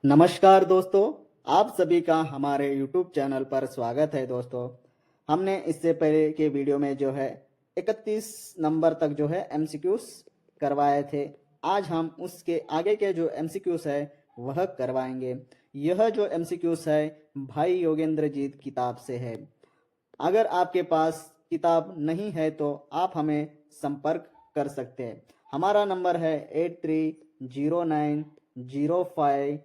नमस्कार दोस्तों, आप सभी का हमारे YouTube चैनल पर स्वागत है। दोस्तों, हमने इससे पहले के वीडियो में जो है 31 नंबर तक जो है MCQs करवाए थे। आज हम उसके आगे के जो MCQs है वह करवाएंगे। यह जो MCQs है भाई योगेंद्र जीत किताब से है। अगर आपके पास किताब नहीं है तो आप हमें संपर्क कर सकते हैं। हमारा नंबर है 8309053033।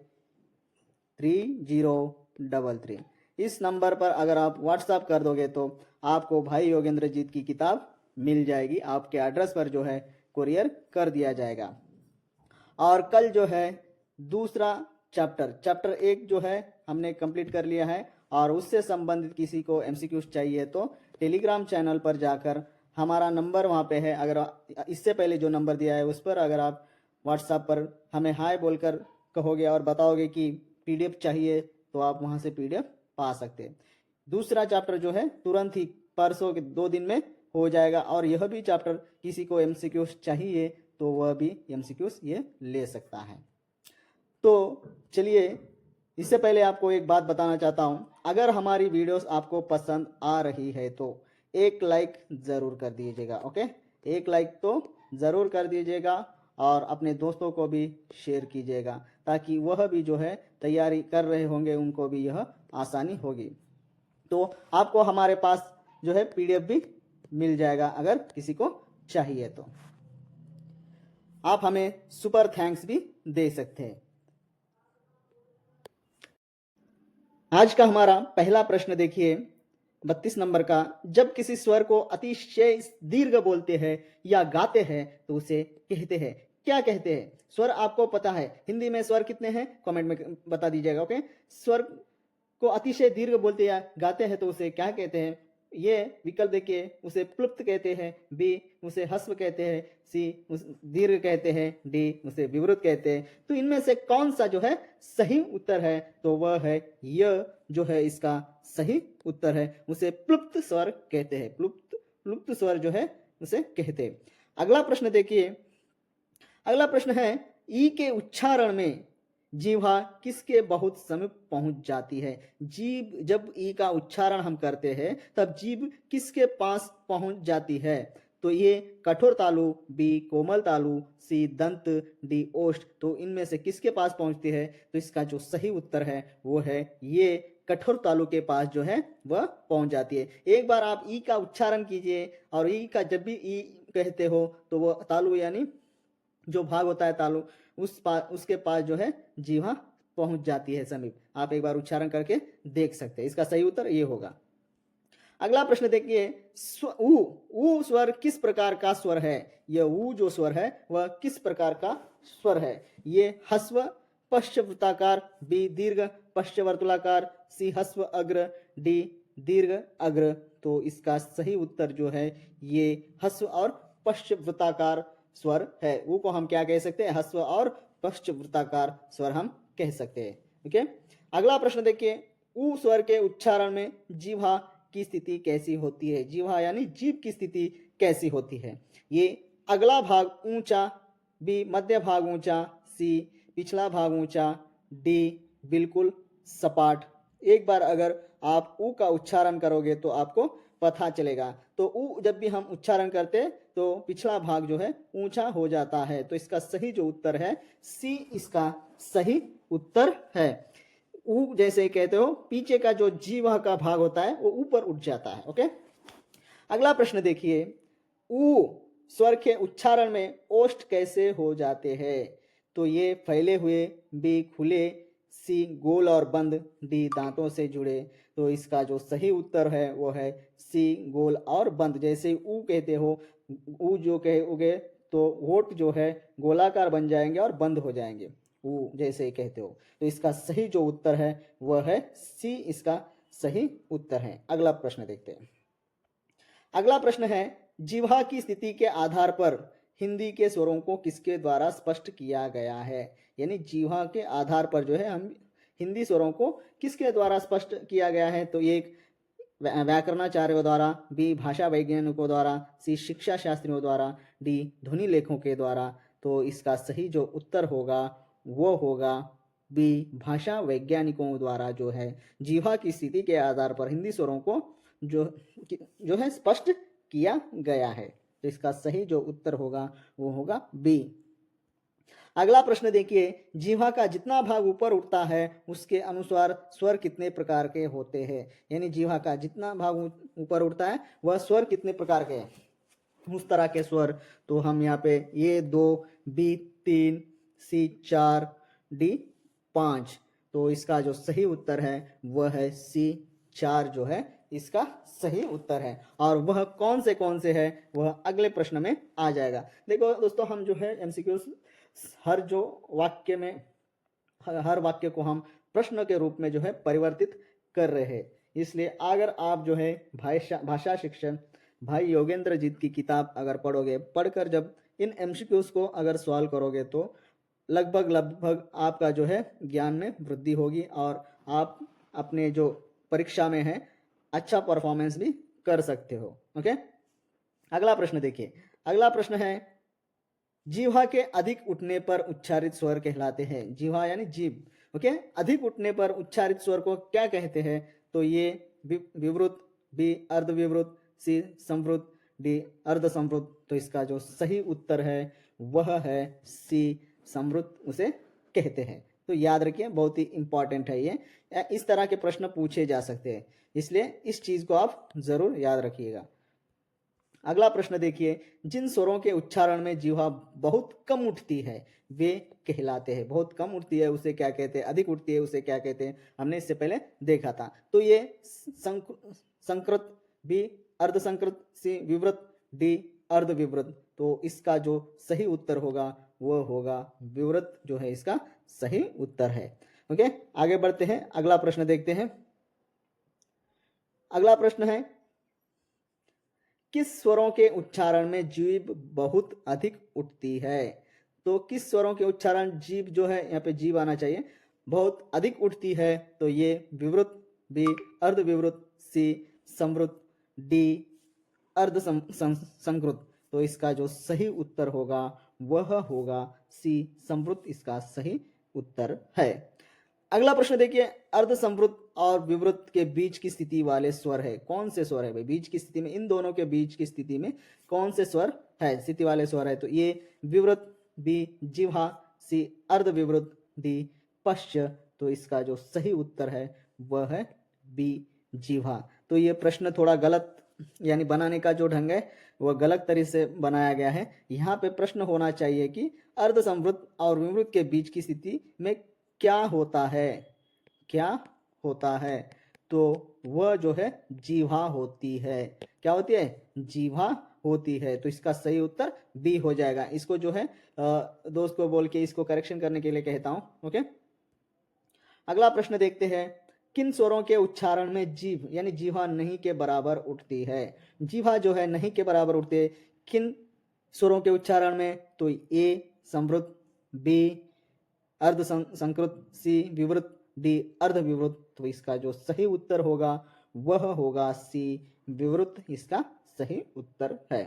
इस नंबर पर अगर आप व्हाट्सएप कर दोगे तो आपको भाई योगेंद्र जीत की किताब मिल जाएगी। आपके एड्रेस पर जो है कुरियर कर दिया जाएगा। और कल जो है दूसरा चैप्टर 1 जो है हमने कंप्लीट कर लिया है। और उससे संबंधित किसी को MCQs चाहिए तो टेलीग्राम चैनल पर जाकर हमारा नंबर वहाँ पे है। अगर इससे पहले जो नंबर दिया है उस पर अगर आप व्हाट्सएप पर हमें हाय बोलकर कहोगे और बताओगे कि PDF चाहिए तो आप वहाँ से PDF पा सकते हैं। दूसरा चैप्टर जो है तुरंत ही परसों के 2 दिन में हो जाएगा। और यह भी चैप्टर किसी को MCQs चाहिए तो वह भी MCQs ये ले सकता है। तो चलिए, इससे पहले आपको एक बात बताना चाहता हूं। अगर हमारी वीडियोस आपको पसंद आ रही है तो एक लाइक ज़रूर कर दीजिएगा। ओके, एक लाइक तो ज़रूर कर दीजिएगा और अपने दोस्तों को भी शेयर कीजिएगा ताकि वह भी जो है तैयारी कर रहे होंगे, उनको भी यह आसानी होगी। तो आपको हमारे पास जो है PDF भी मिल जाएगा अगर किसी को चाहिए तो। आप हमें सुपर थैंक्स भी दे सकते हैं। आज का हमारा पहला प्रश्न देखिए, 32 नंबर का। जब किसी स्वर को अतिशय दीर्घ बोलते हैं या गाते हैं तो उसे कहते हैं, क्या कहते हैं? स्वर आपको पता है, हिंदी में स्वर कितने हैं कमेंट में बता दीजिएगा। ओके, स्वर को अतिशय दीर्घ बोलते या गाते हैं तो उसे क्या कहते हैं? ये विकल्प देखिए, उसे प्लुप्त कहते हैं, बी उसे हस्व कहते हैं, सी दीर्घ कहते हैं, डी उसे विवृत कहते हैं। तो इनमें से कौन सा जो है सही उत्तर है? तो वह है य जो है इसका सही उत्तर है। उसे प्लुप्त स्वर कहते हैं, प्लुप्त स्वर जो है उसे कहते हैं। अगला प्रश्न देखिए, अगला प्रश्न है ई के उच्चारण में जीवा किसके बहुत समीप पहुंच जाती है? जीभ, जब ई का उच्चारण हम करते हैं तब जीभ किसके पास पहुंच जाती है? तो ये कठोर तालु, बी कोमल तालु, सी दंत, डी ओष्ठ। तो इनमें से किसके पास पहुंचती है? तो इसका जो सही उत्तर है वो है ये कठोर तालु के पास जो है वह पहुंच जाती है। एक बार आप ई का उच्चारण कीजिए और ई का जब भी ई कहते हो तो वो तालु यानी जो भाग होता है तालु उसके पास जो है जीवा पहुंच जाती है समीप। आप एक बार उच्चारण करके देख सकते हैं। इसका सही उत्तर ये होगा। अगला प्रश्न देखिए, ऊ स्वर किस प्रकार का स्वर है? यह ऊ जो स्वर है वह किस प्रकार का स्वर है? ये हस्व पश्चवृत्ताकार, बी दीर्घ पश्चवर्तुलाकार, सी हस्व अग्र, डी दीर्घ अग्र। तो इसका सही उत्तर जो है ये हस्व और पश्चवृत्ताकार स्वर है। ऊ को हम क्या कह सकते हैं? हस्व और पश्चवृत्ताकार स्वर हम कह सकते हैं। ठीक है, अगला प्रश्न देखिए, ऊ स्वर के उच्चारण में जीवा की स्थिति कैसी होती है? जीवा यानी जीभ की स्थिति कैसी होती है? ये अगला भाग ऊंचा, बी मध्य भाग ऊंचा, सी पिछला भाग ऊंचा, डी बिल्कुल सपाट। एक बार अगर आप ऊ का उच्चारण करोगे तो आपको पता चलेगा। तो ऊ जब भी हम उच्चारण करते तो पिछला भाग जो है ऊंचा हो जाता है। तो इसका सही जो उत्तर है सी इसका सही उत्तर है। ऊ जैसे कहते हो, पीछे का जो जीवा का भाग होता है वो ऊपर उठ जाता है। ओके, अगला प्रश्न देखिए, ऊ स्वर के उच्चारण में ओष्ठ कैसे हो जाते हैं? तो ये फैले हुए, बी खुले, सी गोल और बंद, डी दांतों से जुड़े। तो इसका जो सही उत्तर है वो है सी गोल और बंद। जैसे ऊ कहते हो, ऊ जो कहोगे तो होठ जो है गोलाकार बन जाएंगे और बंद हो जाएंगे, ऊ जैसे कहते हो। तो इसका सही जो उत्तर है वह है सी, इसका सही उत्तर है। अगला प्रश्न देखते हैं। अगला प्रश्न है, जिह्वा की स्थिति के आधार पर हिंदी के स्वरों को किसके द्वारा स्पष्ट किया गया है? यानी जिह्वा के आधार पर जो है हम हिंदी स्वरों को किसके द्वारा स्पष्ट किया गया है? तो एक व्याकरणाचार्यों द्वारा, बी भाषा वैज्ञानिकों द्वारा, सी शिक्षा शास्त्रियों द्वारा, डी ध्वनि लेखों के द्वारा। तो इसका सही जो उत्तर होगा वो होगा बी भाषा वैज्ञानिकों द्वारा जो है जीवा की स्थिति के आधार पर हिंदी स्वरों को जो जो है स्पष्ट किया गया है। तो इसका सही जो उत्तर होगा वो होगा बी। अगला प्रश्न देखिए, जीवा का जितना भाग ऊपर उठता है उसके अनुसार स्वर कितने प्रकार के होते हैं। यानी जीवा का जितना भाग ऊपर उठता है वह स्वर कितने प्रकार के हैं, उस तरह के स्वर। तो हम यहाँ पे ये 2, बी 3, सी 4, डी 5। तो इसका जो सही उत्तर है वह है सी 4 जो है इसका सही उत्तर है। और वह कौन से है वह अगले प्रश्न में आ जाएगा। देखो दोस्तों, हम जो है एमसीक्यूज हर जो वाक्य में हर वाक्य को हम प्रश्न के रूप में जो है परिवर्तित कर रहे हैं। इसलिए अगर आप जो है भाषा शिक्षण भाई योगेंद्र जीत की किताब अगर पढ़ोगे, पढ़कर जब इन एमसीक्यूज को अगर सॉल्व करोगे तो लगभग आपका जो है ज्ञान में वृद्धि होगी और आप अपने जो परीक्षा में है अच्छा परफॉर्मेंस भी कर सकते हो। ओके, अगला प्रश्न देखिए। अगला प्रश्न है, जीवा के अधिक उठने पर उच्चारित स्वर कहलाते हैं। जीवा यानी जीभ, ओके, अधिक उठने पर उच्चारित स्वर को क्या कहते हैं। तो ये विवृत, बी अर्धविवृत, सी संवृत, डी अर्ध संवृत। तो इसका जो सही उत्तर है वह है सी संवृत उसे कहते हैं। तो याद रखिए, बहुत ही इंपॉर्टेंट है ये, इस तरह के प्रश्न पूछे जा सकते हैं, इसलिए इस चीज को आप जरूर याद रखिएगा। अगला प्रश्न देखिए, जिन स्वरों के उच्चारण में जीवा बहुत कम उठती है वे कहलाते हैं। बहुत कम उठती है उसे क्या कहते हैं, अधिक उठती है उसे क्या कहते हैं, हमने इससे पहले देखा था। तो ये संकृत, बी अर्धसंकृत, सी विवृत, डी अर्धविवृत। तो इसका जो सही उत्तर होगा वह होगा विवृत जो है इसका सही उत्तर है। ओके, आगे बढ़ते हैं, अगला प्रश्न देखते हैं। अगला प्रश्न है, किस स्वरों के उच्चारण में जीभ बहुत अधिक उठती है। तो किस स्वरों के उच्चारण जीभ जो है, यहाँ पे जीभ आना चाहिए, बहुत अधिक उठती है। तो ये विवृत, बी अर्धविवृत, सी संवृत, डी अर्ध संकृत। तो इसका जो सही उत्तर होगा वह होगा सी संवृत, इसका सही उत्तर है। अगला प्रश्न देखिए, अर्ध संवृत और विवृत के बीच की स्थिति वाले स्वर है। कौन से स्वर है भाई बीच की स्थिति में, इन दोनों के बीच की स्थिति में कौन से स्वर है, स्थिति वाले स्वर है। तो ये विवृत, बी जिह्वा, सी अर्ध विवृत, डी पश्च। तो इसका जो सही उत्तर है वह है बी जिह्वा। तो ये प्रश्न थोड़ा गलत, यानी बनाने का जो ढंग है वह गलत तरीके से बनाया गया है। यहाँ पे प्रश्न होना चाहिए कि अर्ध संवृत और विवृत के बीच की स्थिति में क्या होता है, क्या होता है। तो वह जो है जीवा होती है। क्या होती है, जीवा होती है। तो इसका सही उत्तर बी हो जाएगा। इसको जो है दोस्त को बोल के इसको करेक्शन करने के लिए कहता हूं। ओके, अगला प्रश्न देखते हैं, किन स्वरों के उच्चारण में जीभ यानी जीवा नहीं के बराबर उठती है। जीवा जो है नहीं के बराबर उठती है किन स्वरों के उच्चारण में। तो ए संवृत, बी अर्ध संकृत, सी विवृत, डी अर्ध विवृत। तो इसका जो सही उत्तर होगा वह होगा सी विवृत, इसका सही उत्तर है।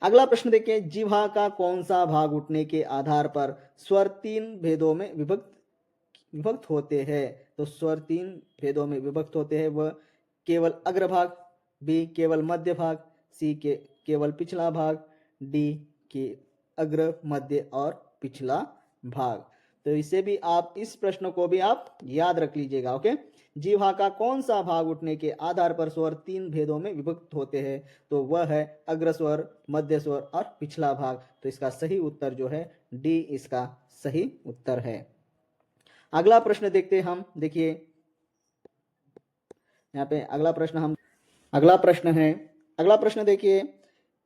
अगला प्रश्न देखिए, जीवा का कौन सा भाग उठने के आधार पर स्वर 3 भेदों में विभक्त होते हैं। तो स्वर 3 भेदों में विभक्त होते हैं। वह केवल अग्रभाग, बी केवल मध्य भाग, सी के केवल पिछला भाग, डी के अग्र मध्य और पिछला भाग। तो इसे भी आप, इस प्रश्न को भी आप याद रख लीजिएगा। ओके, जीवा का कौन सा भाग उठने के आधार पर स्वर 3 भेदों में विभक्त होते हैं। तो वह है अग्र स्वर, मध्य स्वर और पिछला भाग। तो इसका सही उत्तर जो है डी, इसका सही उत्तर है। अगला प्रश्न देखते हम, देखिए यहाँ पे अगला प्रश्न देखिए,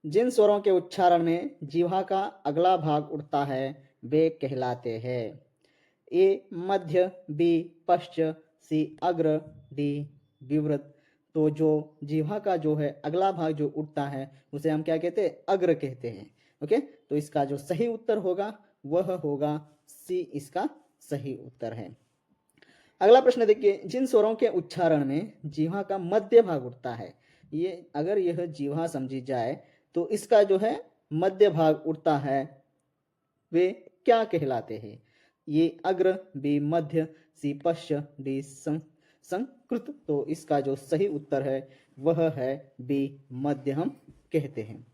जिन स्वरों के उच्चारण में जीवा का अगला भाग उठता है वे कहलाते हैं। ए मध्य, बी पश्च, सी अग्र, डी विवृत। तो जो जीवा का जो है अगला भाग जो उठता है उसे हम क्या कहते हैं, अग्र कहते हैं। ओके, तो इसका जो सही उत्तर होगा वह होगा सी, इसका सही उत्तर है। अगला प्रश्न देखिए, जिन स्वरों के उच्चारण में जीवा का मध्य भाग उठता है, ये अगर यह जीवा समझी जाए तो इसका जो है मध्य भाग उठता है वे क्या कहलाते हैं। ए अग्र, बी मध्य, सी पश्च, डी संकृत। तो इसका जो सही उत्तर है वह है बी मध्य हम कहते हैं।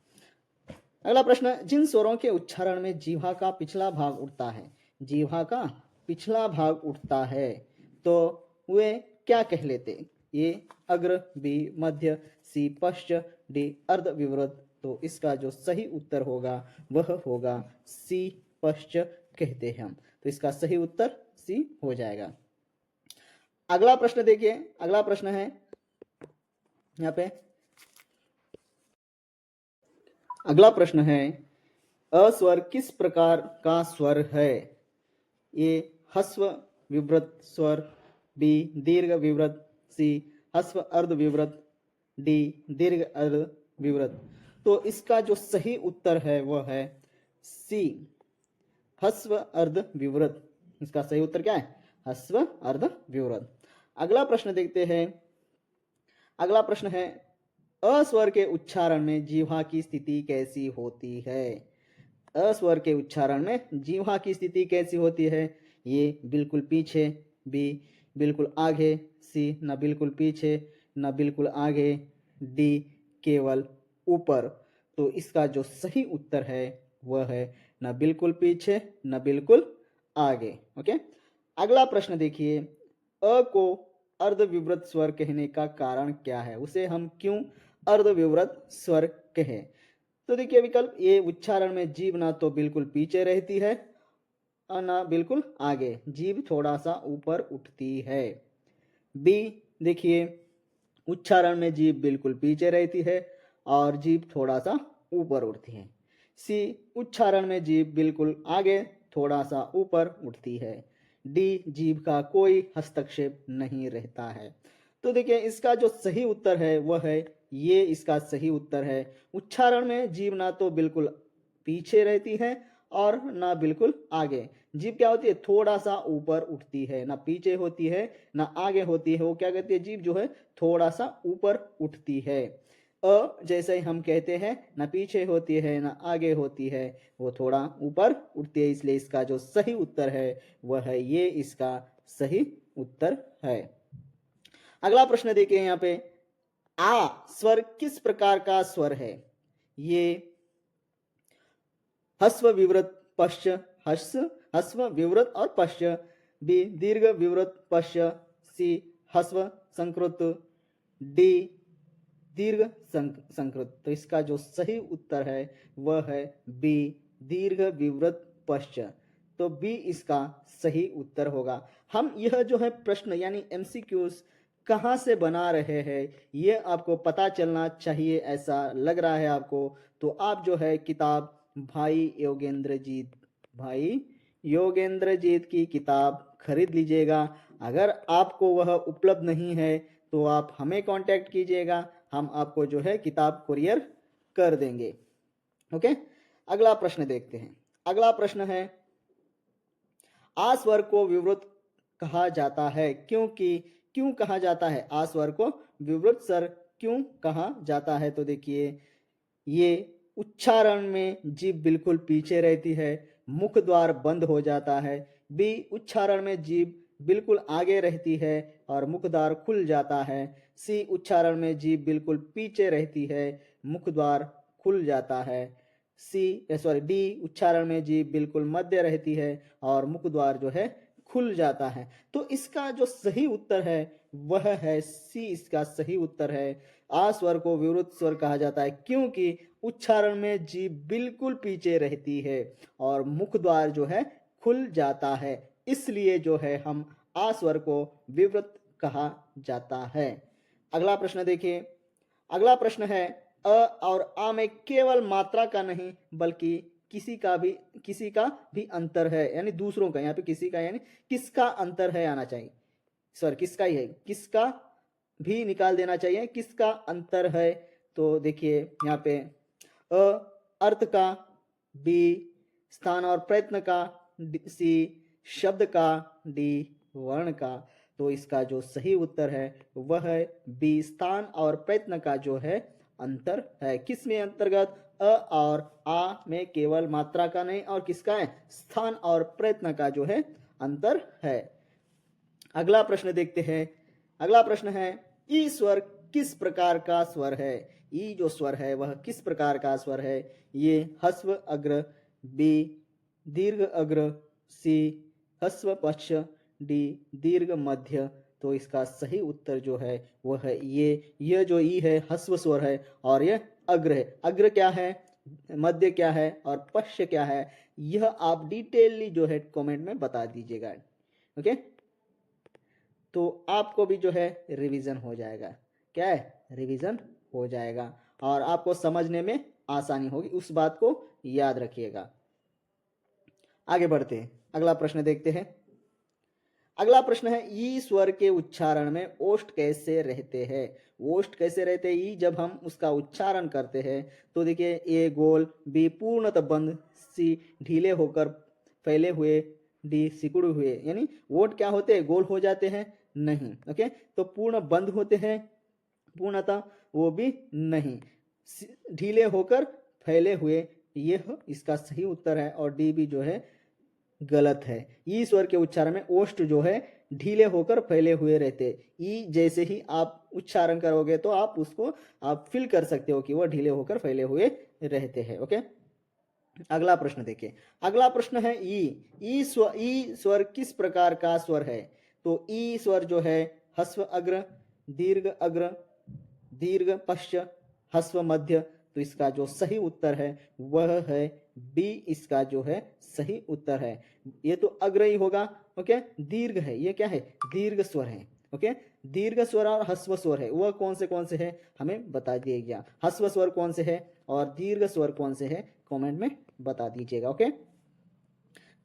अगला प्रश्न, जिन स्वरों के उच्चारण में जीवा का पिछला भाग उठता है, जीवा का पिछला भाग उठता है, तो वे क्या कहलाते? ए अग्र, बी मध्य, सी पश्च, डी अर्ध विवृत। तो इसका जो सही उत्तर होगा वह होगा सी पश्च कहते हैं हम। तो इसका सही उत्तर सी हो जाएगा। अगला प्रश्न देखिए, अगला प्रश्न है यहाँ पे, अगला प्रश्न है, अस्वर किस प्रकार का स्वर है? ए ह्रस्व विवृत स्वर, बी दीर्घ विवृत, सी ह्रस्व अर्ध विवृत, डी दीर्घ अर्ध विवृत। तो इसका जो सही उत्तर है वह है सी ह्रस्व अर्ध विवृत। इसका सही उत्तर क्या है? ह्रस्व अर्ध विवृत। अगला प्रश्न देखते हैं। अगला प्रश्न है, अस्वर के उच्चारण में जीवा की स्थिति कैसी होती है? अस्वर के उच्चारण में जीवा की स्थिति कैसी होती है? ये बिल्कुल पीछे, बी बिल्कुल आगे, सी न बिल्कुल पीछे न बिल्कुल आगे, डी केवल ऊपर। तो इसका जो सही उत्तर है वह है न बिल्कुल पीछे न बिल्कुल आगे। ओके। अगला प्रश्न देखिए, अ को अर्धविवृत स्वर कहने का कारण क्या है? उसे हम क्यों अर्धविवृत स्वर कहें? तो देखिए विकल्प ए, उच्चारण में जीभ ना तो बिल्कुल पीछे रहती है और ना बिल्कुल आगे, जीभ थोड़ा सा ऊपर उठती है। बी देखिए, उच्चारण में जीभ बिल्कुल पीछे रहती है और जीभ थोड़ा सा ऊपर उठती है। सी, उच्चारण में जीभ बिल्कुल आगे थोड़ा सा ऊपर उठती है। डी, जीभ का कोई हस्तक्षेप नहीं रहता है। तो देखिए इसका जो सही उत्तर है वह है ये, इसका सही उत्तर है उच्चारण में जीभ ना तो बिल्कुल पीछे रहती है और ना बिल्कुल आगे। जीभ क्या होती है? थोड़ा सा ऊपर उठती है, ना पीछे होती है ना आगे होती है। वो क्या कहती है? जीभ जो है थोड़ा सा ऊपर उठती है। अ जैसे ही हम कहते हैं, ना पीछे होती है ना आगे होती है, वो थोड़ा ऊपर उठती है। इसलिए इसका जो सही उत्तर है वह है ये, इसका सही उत्तर है। अगला प्रश्न देखिए यहाँ पे, आ स्वर किस प्रकार का स्वर है? ये ह्रस्व विवृत पश्च, ह्रस्व विवृत और पश्च, बी दीर्घ विवृत पश्च, सी ह्रस्व संकृत, डी दीर्घ संकृत। तो इसका जो सही उत्तर है वह है बी दीर्घ विवृत पश्च। तो बी इसका सही उत्तर होगा। हम यह जो है प्रश्न यानी एमसीक्यूज कहाँ से बना रहे हैं ये आपको पता चलना चाहिए, ऐसा लग रहा है आपको। तो आप जो है किताब भाई योगेंद्र जीत की किताब खरीद लीजिएगा। अगर आपको वह उपलब्ध नहीं है तो आप हमें कांटेक्ट कीजिएगा, हम आपको जो है किताब कुरियर कर देंगे। ओके। अगला प्रश्न देखते हैं। अगला प्रश्न है, आ स्वर को विवृत कहा जाता है क्योंकि, क्यों कहा जाता है आ स्वर को विवृत स्वर क्यों कहा जाता है? तो देखिए ये उच्चारण में जीभ बिल्कुल पीछे रहती है, मुख द्वार बंद हो जाता है। बी, उच्चारण में जीभ बिल्कुल आगे रहती है और मुख द्वार खुल जाता है। सी, उच्चारण में जीभ बिल्कुल पीछे रहती है, मुख द्वार खुल जाता है। डी, उच्चारण में जीभ बिल्कुल मध्य रहती है और मुख द्वार जो है खुल जाता है। तो इसका जो सही उत्तर है वह है सी, इसका सही उत्तर है। आ स्वर को विवृत स्वर कहा जाता है क्योंकि उच्चारण में जीभ बिल्कुल पीछे रहती है और मुख द्वार जो है खुल जाता है, इसलिए जो है हम आ स्वर को विवृत कहा जाता है। अगला प्रश्न देखिए। अगला प्रश्न है, अ और आ में केवल मात्रा का नहीं बल्कि किसी का भी अंतर है, यानी दूसरों का, यहाँ पे किसी का यानी किसका अंतर है आना चाहिए। सर किसका ही है, किसका भी निकाल देना चाहिए, किसका अंतर है। तो देखिए यहाँ पे अ अर्थ का, बी स्थान और प्रयत्न का, सी शब्द का, डी वर्ण का। तो इसका जो सही उत्तर है वह है बी स्थान और प्रयत्न का जो है अंतर है। किस में अंतर्गत? और आ में केवल मात्रा का नहीं और किसका है, स्थान और प्रयत्न का जो है अंतर है। अगला प्रश्न देखते हैं। अगला प्रश्न है, ई स्वर किस प्रकार का स्वर है। ई जो स्वर है वह किस प्रकार का स्वर है। ये ह्रस्व अग्र, बी दीर्घ अग्र, सी ह्रस्व पश्च, डी दीर्घ मध्य। तो इसका सही उत्तर जो है वह है ये जो ई है ह्रस्व स्वर है और ये अग्र है। अग्र क्या है, मध्य क्या है और पश्च क्या है, यह आप डिटेलली जो है कमेंट में बता दीजिएगा। ओके, तो आपको भी जो है रिवीजन हो जाएगा। क्या है, रिवीजन हो जाएगा और आपको समझने में आसानी होगी, उस बात को याद रखिएगा। आगे बढ़ते हैं, अगला प्रश्न देखते हैं। अगला प्रश्न है, ई स्वर के उच्चारण में ओष्ठ कैसे रहते हैं। ओष्ठ कैसे रहते हैं, ई जब हम उसका उच्चारण करते हैं तो देखिए ए गोल, बी पूर्णतः बंद, सी ढीले होकर फैले हुए, डी सिकुड़े हुए। यानी ओठ क्या होते हैं, गोल हो जाते हैं नहीं। ओके, तो पूर्ण बंद होते हैं, पूर्णतः वो भी नहीं, ढीले होकर फैले हुए, यह इसका सही उत्तर है और डी भी जो है गलत है। ई स्वर के उच्चारण में ओष्ठ जो है ढीले होकर फैले हुए रहते। ई जैसे ही आप उच्चारण करोगे तो आप उसको आप फील कर सकते हो कि वह ढीले होकर फैले हुए रहते हैं। ओके, अगला प्रश्न देखिए। अगला प्रश्न है, ई स्वर किस प्रकार का स्वर है। तो ई स्वर जो है ह्रस्व अग्र, दीर्घ अग्र, दीर्घ पश्च, ह्रस्व मध्य। तो इसका जो सही उत्तर है वह है बी, इसका जो है सही उत्तर है। ये तो अग्र ही होगा। ओके, दीर्घ है, ये क्या है, दीर्घ स्वर है। ओके, दीर्घ स्वर और ह्रस्व स्वर है, वह कौन से है हमें बता दिएगा। ह्रस्व स्वर कौन से है और दीर्घ स्वर कौन से है, कमेंट में बता दीजिएगा। ओके,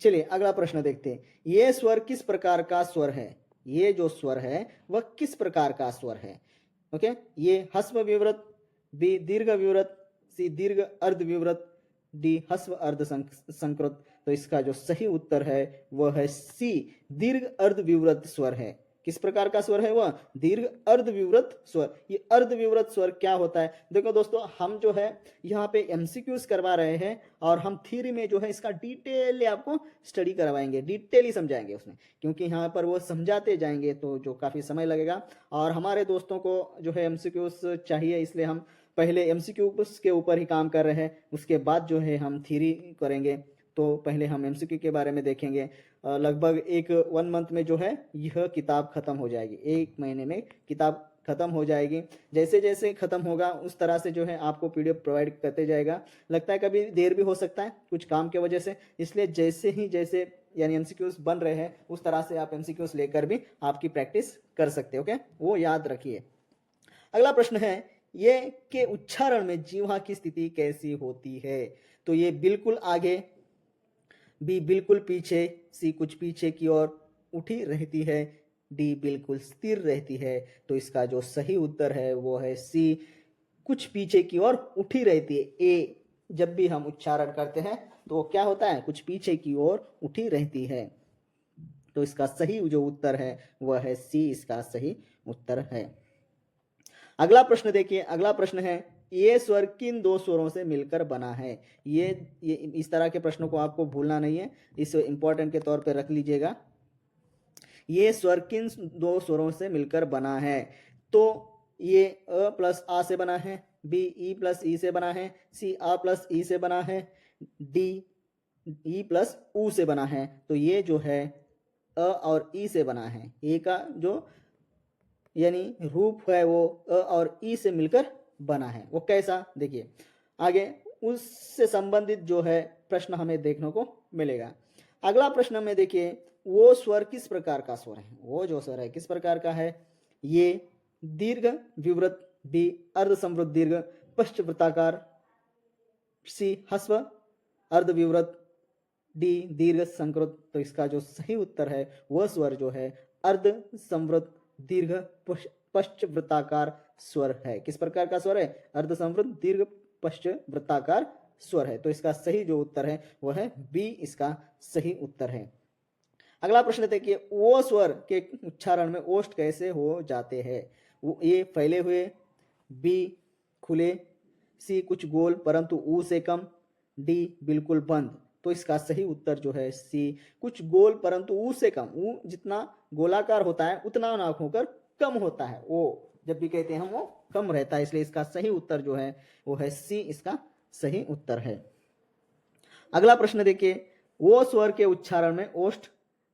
चलिए अगला प्रश्न देखते हैं। ये स्वर किस प्रकार का स्वर है। ये जो स्वर है वह किस प्रकार का स्वर है। ओके, ये ह्रस्व विवृत, बी दीर्घ विवृत, सी दीर्घ अर्ध विवृत, डी ह्रस्व अर्ध संकृत। तो इसका जो सही उत्तर है वह है सी, दीर्घ अर्ध विवृत स्वर है। किस प्रकार का स्वर है वह, दीर्घ अर्ध विवृत स्वर। ये अर्ध विवृत स्वर क्या होता है, देखो दोस्तों हम जो है यहाँ पे एमसीक्यूज करवा रहे हैं और हम थ्योरी में जो है इसका डिटेल आपको स्टडी करवाएंगे, डिटेली समझाएंगे उसमें, क्योंकि यहाँ पर वो समझाते जाएंगे तो जो काफी समय लगेगा और हमारे दोस्तों को जो है एमसीक्यूज चाहिए, इसलिए हम पहले एमसीक्यूज के ऊपर ही काम कर रहे हैं, उसके बाद जो है हम थ्योरी करेंगे। तो पहले हम एमसीक्यू के बारे में देखेंगे। लगभग एक 1 मंथ में जो है यह किताब खत्म हो जाएगी, 1 महीने में किताब खत्म हो जाएगी। जैसे जैसे खत्म होगा उस तरह से जो है आपको पीडीएफ प्रोवाइड करते जाएगा। लगता है कभी देर भी हो सकता है कुछ काम के वजह से, इसलिए जैसे यानी एमसीक्यूज बन रहे हैं उस तरह से आप एमसीक्यूज लेकर भी आपकी प्रैक्टिस कर सकते हो। ओके, वो याद रखिए। अगला प्रश्न है, ये के उच्चारण में जीवा की स्थिति कैसी होती है। तो ये बिल्कुल आगे, बी बिल्कुल पीछे, सी कुछ पीछे की ओर उठी रहती है, डी बिल्कुल स्थिर रहती है। तो इसका जो सही उत्तर है वो है सी, कुछ पीछे की ओर उठी रहती है। ए जब भी हम उच्चारण करते हैं तो क्या होता है, कुछ पीछे की ओर उठी रहती है। तो इसका सही जो उत्तर है वह है सी, इसका सही उत्तर है। अगला प्रश्न देखिए। अगला प्रश्न है, ये स्वर किन 2 स्वरों से मिलकर बना है। ये इस तरह के प्रश्नों को आपको भूलना नहीं है, इस इंपॉर्टेंट के तौर पे रख लीजिएगा। ये स्वर किन 2 स्वरों से मिलकर बना है। तो ये अ प्लस आ से बना है, बी ई प्लस ई से बना है, सी आ प्लस ई से बना है, डी ई प्लस ऊ से बना है। तो ये जो है अ और ई से बना है। ए का जो यानी रूप है वो अ और ई से मिलकर बना है। वो कैसा, देखिए आगे उससे संबंधित जो है प्रश्न हमें देखने को मिलेगा। अगला प्रश्न में देखिए, वो स्वर किस प्रकार का स्वर है। वो जो स्वर है किस प्रकार का है। ये दीर्घ विवृत, बी अर्ध संवृत दीर्घ पश्च वृत्ताकार, सी ह्रस्व अर्ध विवृत, डी दीर्घ संकृत। तो इसका जो सही उत्तर है वह स्वर जो है अर्ध संवृत दीर्घ पश्च वृत्ताकार स्वर है। किस प्रकार का स्वर है, अर्ध संवृत दीर्घ पश्च वृत्ताकार स्वर है। तो इसका सही जो उत्तर है वह है बी, इसका सही उत्तर है। अगला प्रश्न देखिए, वो स्वर के उच्चारण में ओष्ठ कैसे हो जाते हैं। ए फैले हुए, बी खुले, सी कुछ गोल परंतु ऊ से कम, डी बिल्कुल बंद। तो इसका सही उत्तर जो है सी कुछ गोल परंतु ऊ से कम। ऊ जितना गोलाकार होता है उतना नाक होकर कम होता है, वो जब भी कहते हैं हम वो कम रहता है, इसलिए इसका सही उत्तर जो है वो है सी, इसका सही उत्तर है। अगला प्रश्न देखिए, वो स्वर के उच्चारण में ओष्ठ,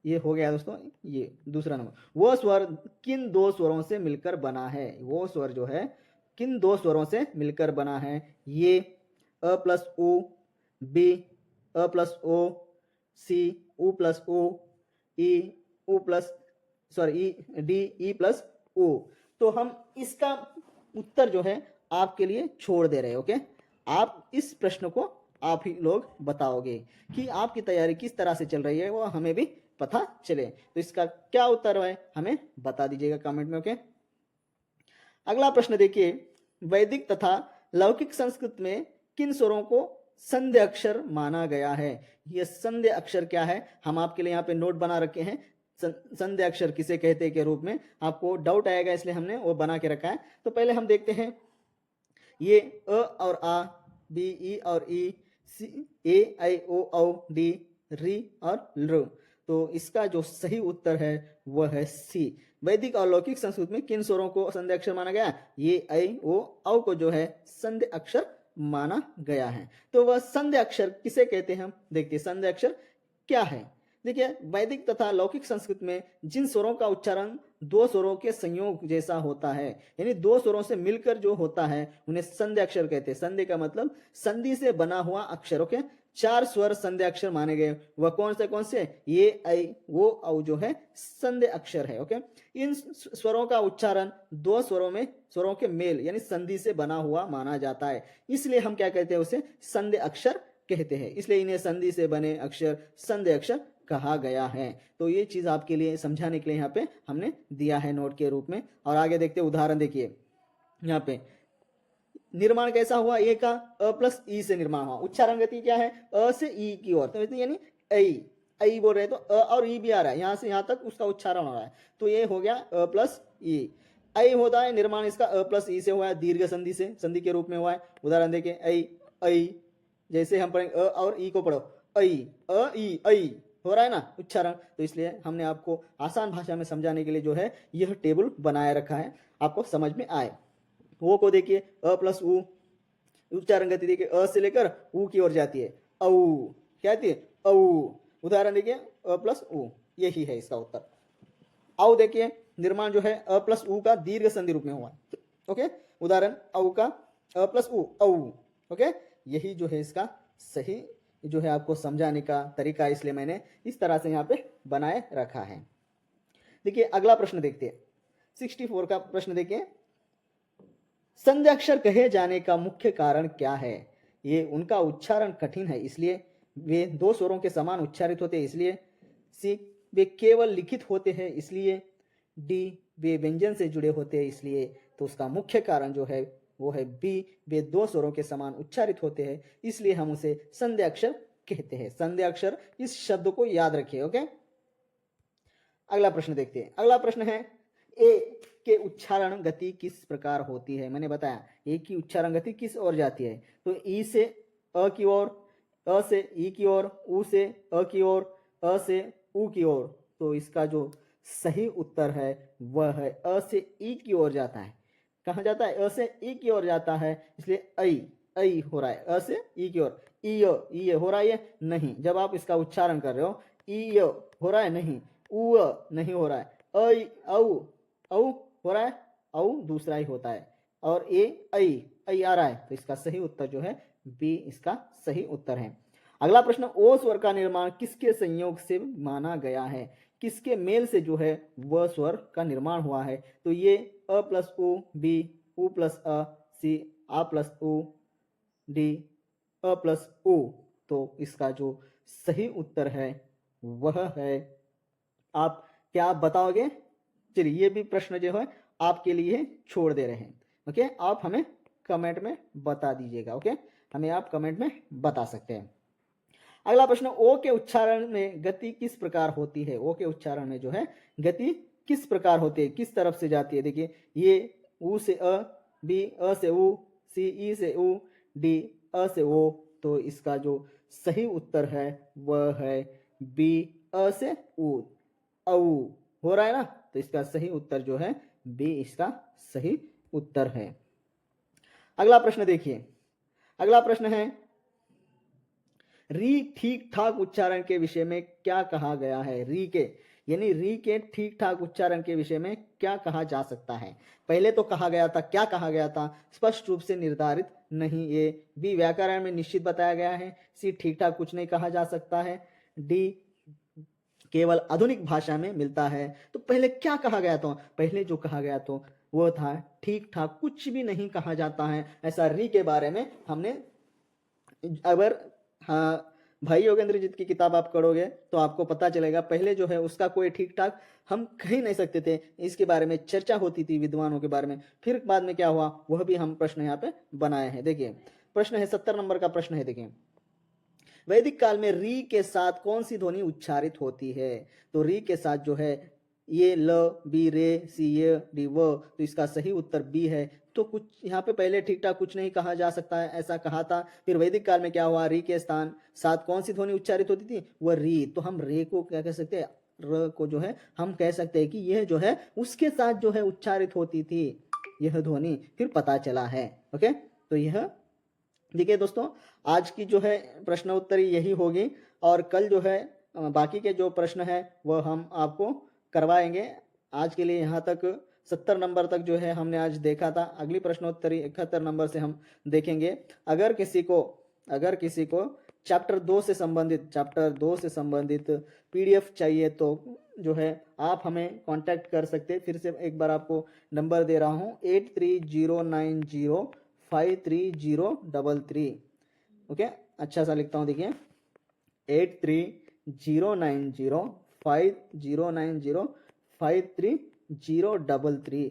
ये हो गया दोस्तों, ये दूसरा नंबर, वो स्वर किन दो स्वरों से मिलकर बना है? वो स्वर जो है किन दो स्वरों से मिलकर बना है? ये अ प्लस उ, बी अ प्लस ओ, सी उ प्लस ओ, ई उ प्लस सॉरी ई डी ई प्लस ओ। तो हम इसका उत्तर जो है आपके लिए छोड़ दे रहे हैं। ओके, आप इस प्रश्न को आप ही लोग बताओगे कि आपकी तैयारी किस तरह से चल रही है, वो हमें भी पता चले। तो इसका क्या उत्तर है हमें बता दीजिएगा कमेंट में। ओके, अगला प्रश्न देखिए, वैदिक तथा लौकिक संस्कृत में किन स्वरों को संध्या अक्षर माना गया है? ये संध्या अक्षर क्या है, हम आपके लिए यहाँ पे नोट बना रखे हैं। संध्या अक्षर किसे कहते हैं के रूप में आपको डाउट आएगा, इसलिए हमने वो बना के रखा है। तो पहले हम देखते हैं, ये अ और आ, बी ई और ई, सी ए आई ओ औ डी री और ल। तो इसका जो सही उत्तर है वह है सी। वैदिक और लौकिक संस्कृत में किन स्वरों को संध्या अक्षर माना गया? ये आई ओ औ को जो है संध्या अक्षर माना गया है। तो वह संध्या अक्षर किसे कहते हैं, हम देखते हैं संध्या अक्षर क्या है। देखिए, वैदिक तथा लौकिक संस्कृत में जिन स्वरों का उच्चारण दो स्वरों के संयोग जैसा होता है, यानी दो स्वरों से मिलकर जो होता है, उन्हें संध्या अक्षर कहते हैं। संधि का मतलब संधि से बना हुआ अक्षर। ओके, चार स्वर संध्या अक्षर माने गए, वह कौन से? ये आई वो औ जो है संध्या अक्षर है। ओके, इन स्वरों का उच्चारण दो स्वरों के मेल यानी संधि से बना हुआ माना जाता है, इसलिए हम क्या कहते हैं, उसे संध्या अक्षर कहते हैं। इसलिए इन्हें संधि से बने अक्षर संध्या अक्षर कहा गया है। तो ये चीज आपके लिए समझाने के लिए यहाँ पे हमने दिया है नोट के रूप में। और आगे देखते उदाहरण देखिए, यहाँ पे निर्माण कैसा हुआ? ए का अ प्लस ई से निर्माण हुआ। उच्चारण गति क्या है? अ से ई की ओर, तो यानी ऐ ऐ बोल रहे हैं, तो अ और ई भी आ रहा है, यहां से यहां तक उसका उच्चारण हो रहा है। तो ये हो गया अ प्लस ई। ऐ होता है निर्माण इसका अ प्लस ई से हुआ है, दीर्घ संधि से, संधि के रूप में हुआ है। उदाहरण देखिए, ऐ ऐ, जैसे हम पढ़ेंगे अ और ई को पढ़ो, ऐ अ ई ऐ हो रहा है ना उच्चारण। तो इसलिए हमने आपको आसान भाषा में समझाने के लिए जो है यह टेबल बनाया रखा है, आपको समझ में आए। वो को देखिए, अ प्लस उ, उच्चारण गति देखिए अ से लेकर उ की ओर जाती है, औ क्या आती है? औ। उदाहरण देखिए, अ प्लस उ, यही है इसका उत्तर। औ देखिए, निर्माण जो है अ प्लस उ का दीर्घ संधि रूप में हुआ है। ओके, उदाहरण औ का अ प्लस उ औ। ओके, यही जो है इसका सही जो है आपको समझाने का तरीका, इसलिए मैंने इस तरह से यहाँ पे बनाए रखा है। देखिए अगला प्रश्न देखते हैं, 64 का प्रश्न देखिए, संध्या अक्षर कहे जाने का मुख्य कारण क्या है? ये उनका उच्चारण कठिन है, इसलिए वे दो स्वरों के समान उच्चारित होते हैं, इसलिए सी वे केवल लिखित होते हैं, इसलिए डी वे व्यंजन से जुड़े होते हैं, इसलिए। तो उसका मुख्य कारण जो है वो है बी, वे दो स्वरों के समान उच्चारित होते हैं, इसलिए हम उसे संध्या अक्षर कहते हैं। संध्या अक्षर, इस शब्द को याद रखिए। ओके, अगला प्रश्न देखते हैं। अगला प्रश्न है, ए के उच्चारण गति किस प्रकार होती है? मैंने बताया ए की उच्चारण गति किस ओर जाती है, तो ई से अ की ओर, अ से ई की ओर, उ से अ की ओर, अ से उ की ओर। तो इसका जो सही उत्तर है वह है अ से ई की ओर जाता है। कहाँ जाता है? अ से ई की ओर जाता है, इसलिए ऐ ऐ हो रहा है, अ से ई की ओर। ई हो रहा है नहीं, जब आप इसका उच्चारण कर रहे हो ई हो रहा है नहीं, उ नहीं हो रहा है, ऐ औ औ हो रहा है, औ दूसरा ही होता है, और ए ऐ आ रहा है। तो इसका सही उत्तर जो है बी, इसका सही उत्तर है। अगला प्रश्न, ओ स्वर का निर्माण किसके संयोग से माना गया है? किसके मेल से जो है वह स्वर का निर्माण हुआ है? तो ये अ प्लस उ, बी उ प्लस अ, सी आ प्लस उ, डी अ प्लस उ। तो इसका जो सही उत्तर है वह है, आप क्या बताओगे? चलिए ये भी प्रश्न जो है आपके लिए छोड़ दे रहे हैं। ओके, आप हमें कमेंट में बता दीजिएगा। ओके, हमें आप कमेंट में बता सकते हैं। अगला प्रश्न, ओ के उच्चारण में गति किस प्रकार होती है? ओ के उच्चारण में जो है गति किस प्रकार होती है, किस तरफ से जाती है? देखिए, ये उ से अ, बी अ से उ, सी ई से उ, डी अ से ओ, तो इसका जो सही उत्तर है वह है बी अ से उ, औ हो रहा है ना। तो इसका सही उत्तर जो है बी इसका सही उत्तर है। अगला प्रश्न देखिए, अगला प्रश्न है री ठीक ठाक उच्चारण के विषय में क्या कहा गया है। री के यानी री के ठीक ठाक उच्चारण के विषय में क्या कहा जा सकता है। पहले तो कहा गया था, क्या कहा गया था, स्पष्ट रूप से निर्धारित नहीं, ये बी व्याकरण में निश्चित बताया गया है, सी ठीक ठाक कुछ नहीं कहा जा सकता है, डी केवल आधुनिक भाषा में मिलता है। तो पहले क्या कहा गया था, पहले जो कहा गया तो वो था ठीक ठाक कुछ भी नहीं कहा जाता है। ऐसा री के बारे में हमने, अगर हाँ भाई योगेंद्रजीत की किताब आप पढ़ोगे तो आपको पता चलेगा, पहले जो है उसका कोई ठीक ठाक हम कह नहीं सकते थे, इसके बारे में चर्चा होती थी विद्वानों के बारे में। फिर बाद में क्या हुआ वह भी हम प्रश्न यहाँ पे बनाए हैं। देखिए प्रश्न है 70 नंबर का प्रश्न है। देखिए वैदिक काल में री के साथ कौन सी ध्वनि उच्चारित होती है। तो री के साथ जो है ये ल बी रे सी ये डी व, तो इसका सही उत्तर बी है। तो कुछ यहाँ पे पहले ठीक ठाक कुछ नहीं कहा जा सकता है ऐसा कहा था। फिर वैदिक काल में क्या हुआ, री के स्थान साथ कौन सी ध्वनि उच्चारित होती थी, वह री। तो हम रे को क्या कह सकते हैं, र को जो है हम कह सकते हैं कि यह जो है उसके साथ जो है उच्चारित होती थी यह ध्वनि, फिर पता चला है। ओके, तो यह देखिए दोस्तों आज की जो है प्रश्न उत्तरी यही होगी, और कल जो है बाकी के जो प्रश्न है वह हम आपको करवाएंगे। आज के लिए यहाँ तक 70 नंबर तक जो है हमने आज देखा था। अगली प्रश्नोत्तरी 71 नंबर से हम देखेंगे। अगर किसी को चैप्टर 2 से संबंधित पीडीएफ चाहिए तो जो है आप हमें कांटेक्ट कर सकते हैं। फिर से एक बार आपको नंबर दे रहा हूँ 8309053033। ओके, अच्छा सा लिखता हूँ, देखिए 8309053033।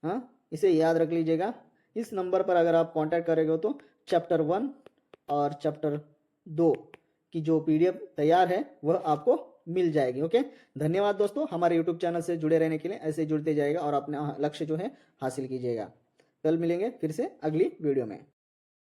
हाँ, इसे याद रख लीजिएगा। इस नंबर पर अगर आप कांटेक्ट करेंगे तो चैप्टर 1 और चैप्टर 2 की जो पीडीएफ तैयार है वह आपको मिल जाएगी। ओके, धन्यवाद दोस्तों, हमारे यूट्यूब चैनल से जुड़े रहने के लिए। ऐसे जुड़ते जाएगा और अपना लक्ष्य जो है हासिल कीजिएगा। कल मिलेंगे फिर से अगली वीडियो में।